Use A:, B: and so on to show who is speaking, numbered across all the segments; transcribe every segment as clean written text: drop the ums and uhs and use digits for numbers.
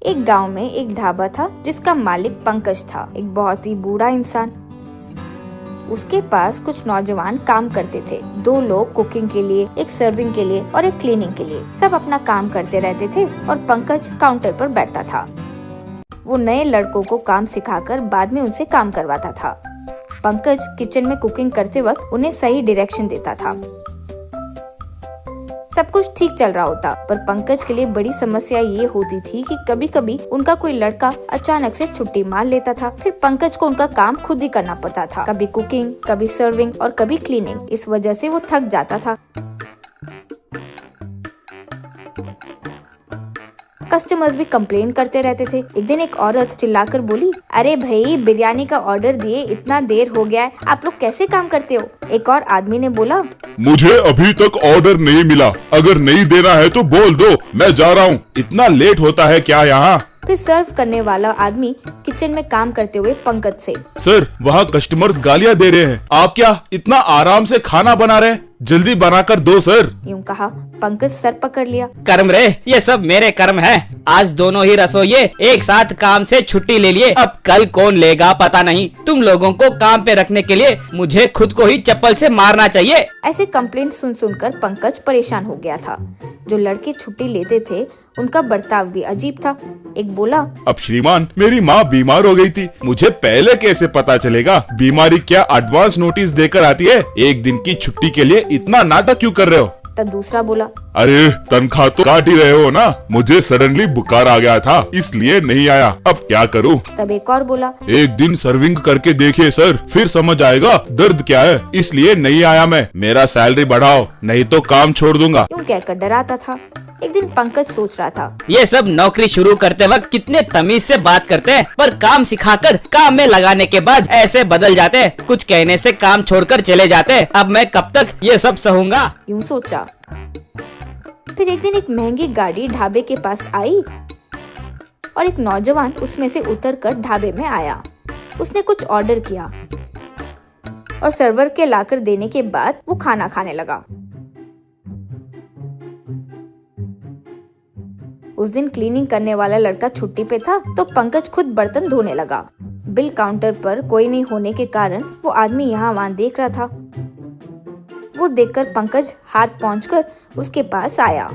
A: एक गांव में एक ढाबा था जिसका मालिक पंकज था, एक बहुत ही बूढ़ा इंसान। उसके पास कुछ नौजवान काम करते थे, 2 लोग कुकिंग के लिए, एक सर्विंग के लिए और एक क्लीनिंग के लिए। सब अपना काम करते रहते थे और पंकज काउंटर पर बैठा था। वो नए लड़कों को काम सिखाकर बाद में उनसे काम करवाता था। पंकज किचन में कुकिंग करते वक्त उन्हें सही डायरेक्शन देता था। सब कुछ ठीक चल रहा होता, पर पंकज के लिए बड़ी समस्या ये होती थी कि कभी कभी उनका कोई लड़का अचानक से छुट्टी मार लेता था। फिर पंकज को उनका काम खुद ही करना पड़ता था, कभी कुकिंग, कभी सर्विंग और कभी क्लीनिंग। इस वजह से वो थक जाता था। कस्टमर्स भी कंप्लेन करते रहते थे। एक दिन एक औरत चिल्लाकर बोली, अरे भाई, बिरयानी का ऑर्डर दिए इतना देर हो गया है, आप लोग कैसे काम करते हो? एक और आदमी ने बोला,
B: मुझे अभी तक ऑर्डर नहीं मिला, अगर नहीं देना है तो बोल दो, मैं जा रहा हूँ। इतना लेट होता है क्या यहाँ?
A: फिर सर्व करने वाला आदमी किचन में काम करते हुए पंकज से,
B: सर, वहाँ कस्टमर्स गालियाँ दे रहे हैं, आप क्या इतना आराम से खाना बना रहे हैं? जल्दी बनाकर दो सर।
A: यूँ कहा। पंकज सर पकड़ लिया।
C: कर्म रे, ये सब मेरे कर्म है। आज दोनों ही रसोइये एक साथ काम से छुट्टी ले लिए, अब कल कौन लेगा पता नहीं। तुम लोगों को काम पे रखने के लिए मुझे खुद को ही चप्पल से मारना चाहिए।
A: ऐसे कंप्लेंट सुनकर पंकज परेशान हो गया था। जो लड़के छुट्टी लेते थे उनका बर्ताव भी अजीब था। एक बोला,
B: अब श्रीमान, मेरी माँ बीमार हो गई थी, मुझे पहले कैसे पता चलेगा? बीमारी क्या एडवांस नोटिस देकर आती है? एक दिन की छुट्टी के लिए इतना नाटक क्यों कर रहे हो?
A: तब दूसरा बोला,
B: अरे तनख्वाह तो काट ही रहे हो ना, मुझे सडनली बुखार आ गया था इसलिए नहीं आया, अब क्या करूं?
A: तब एक और बोला, एक
B: दिन सर्विंग करके देखिए सर, फिर समझ आएगा दर्द क्या है, इसलिए नहीं आया मैं। मेरा सैलरी बढ़ाओ नहीं तो काम छोड़ दूंगा।
A: यूँ कहकर डराता था। एक दिन पंकज सोच रहा था,
C: ये सब नौकरी शुरू करते वक्त कितने तमीज से बात करते हैं, पर काम सिखाकर काम में लगाने के बाद ऐसे बदल जाते हैं। कुछ कहने से काम छोड़कर चले जाते हैं। अब मैं कब तक ये सब सहूंगा?
A: यूँ सोचा। फिर एक दिन एक महंगी गाड़ी ढाबे के पास आई और एक नौजवान उसमें से उतरकर ढाबे में आया। उसने कुछ ऑर्डर किया और सर्वर के लाकर देने के बाद वो खाना खाने लगा। उस दिन क्लीनिंग करने वाला लड़का छुट्टी पे था तो पंकज खुद बर्तन धोने लगा। बिल काउंटर पर कोई नहीं होने के कारण वो आदमी यहाँ वहाँ देख रहा था। वो देखकर पंकज हाथ पहुंचकर उसके पास आया।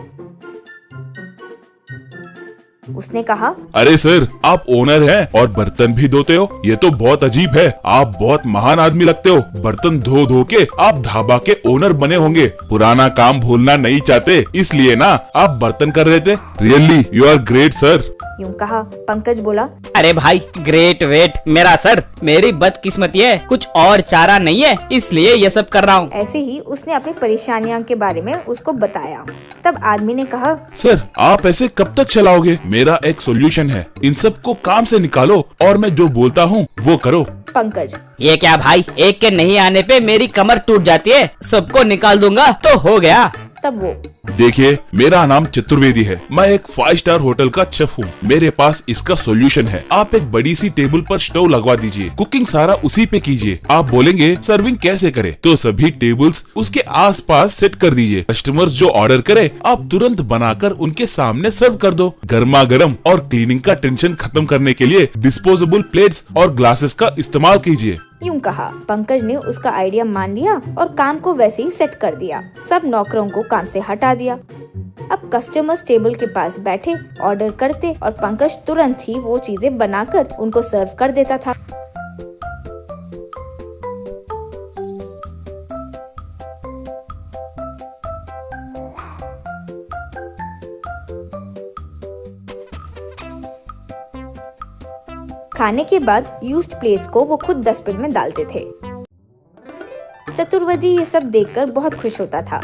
A: उसने कहा,
B: अरे सर, आप ओनर हैं और बर्तन भी धोते हो? ये तो बहुत अजीब है, आप बहुत महान आदमी लगते हो। बर्तन धो धो के आप ढाबा के ओनर बने होंगे। पुराना काम भूलना नहीं चाहते इसलिए ना आप बर्तन कर रहे थे। Really you are great sir.
A: यूँ कहा। पंकज बोला,
C: अरे भाई, ग्रेट वेट मेरा सर, मेरी बदकिस्मती है, कुछ और चारा नहीं है, इसलिए ये सब कर रहा हूँ।
A: ऐसे ही उसने अपनी परेशानियों के बारे में उसको बताया। तब आदमी ने कहा,
B: सर, आप ऐसे कब तक चलाओगे? मेरा एक सॉल्यूशन है, इन सब को काम से निकालो और मैं जो बोलता हूँ वो करो।
A: पंकज,
C: ये क्या भाई, एक के नहीं आने पे मेरी कमर टूट जाती है, सबको निकाल दूंगा तो हो गया।
A: तब वो,
B: देखिए, मेरा नाम चतुर्वेदी है, मैं एक 5 स्टार होटल का शेफ हूँ। मेरे पास इसका सॉल्यूशन है। आप एक बड़ी सी टेबल पर स्टोव लगवा दीजिए, कुकिंग सारा उसी पे कीजिए। आप बोलेंगे सर्विंग कैसे करे, तो सभी टेबल्स उसके आसपास सेट कर दीजिए। कस्टमर्स जो ऑर्डर करे आप तुरंत बनाकर उनके सामने सर्व कर दो। गर्मा गर्म। और क्लीनिंग का टेंशन खत्म करने के लिए डिस्पोजेबल प्लेट्स और ग्लासेस का इस्तेमाल कीजिए।
A: यूँ कहा। पंकज ने उसका आइडिया मान लिया और काम को वैसे ही सेट कर दिया। सब नौकरों को काम से हटा दिया। अब कस्टमर्स टेबल के पास बैठे, ऑर्डर करते और पंकज तुरंत ही वो चीजें बनाकर उनको सर्व कर देता था। खाने के बाद यूज्ड प्लेट्स को वो खुद डस्टबिन में डालते थे। चतुर्वेदी ये सब देखकर बहुत खुश होता था।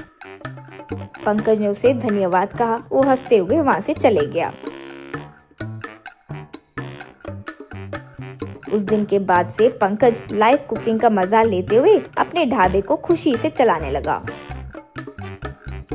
A: पंकज ने उसे धन्यवाद कहा। वो हंसते हुए वहाँ से चले गया। उस दिन के बाद से पंकज लाइव कुकिंग का मजा लेते हुए अपने ढाबे को खुशी से चलाने लगा।